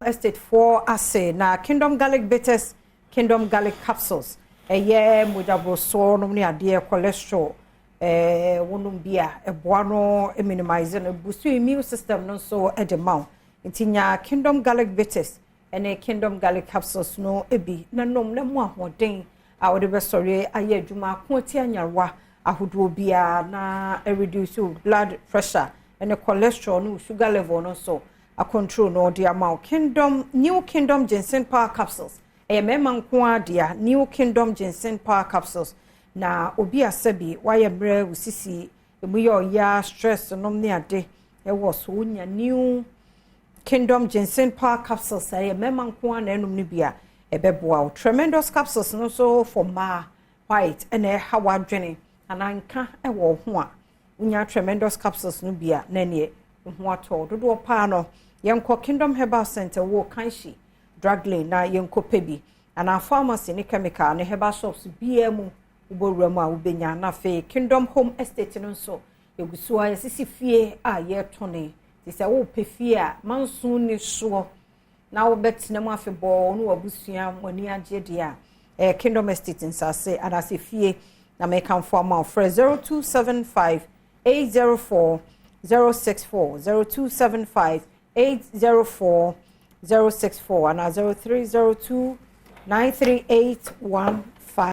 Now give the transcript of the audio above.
estate for assay na Kingdom garlic bitters, Kingdom garlic capsules. Mujabo so no ni ade cholesterol wonum bia eboa no minimize no boost immune system no so edema. Intinya Kingdom garlic bitters ene Kingdom garlic capsules no ebi na nom na mu ahoden a wode be sori aye adwuma ko ti anyarwa ahodo bia na reduce blood pressure and the cholesterol no sugar level no so a control no the amount New Kingdom ginseng power capsules mema nko dia New Kingdom ginseng power capsules na obi asabi why bre usisi emu ya stress no ne ade e wo so nya New Kingdom ginseng power capsules mema nko na enum ne bia ebeboa tremendous capsules no so for ma white and hawa dwene ananka e wo ho a unya tremendous capsules no bia na ne ho ato dodo pa no yenko Kingdom Herbal Center wo kanshi drug lane na yenko pebi ana pharmacy ne chemical ne herbal shops bia mu ubowura mu a ubenya na fe Kingdom Home Estate no so egusu a sisi fie a ye tone ti se wo pe fie a mansun ne so na wo betina mu afebɔ no wabusua mani agye dia Kingdom Estate nsase ana se fie na me kan for ma for 0275 804 064 0275 804 064 and 0302 938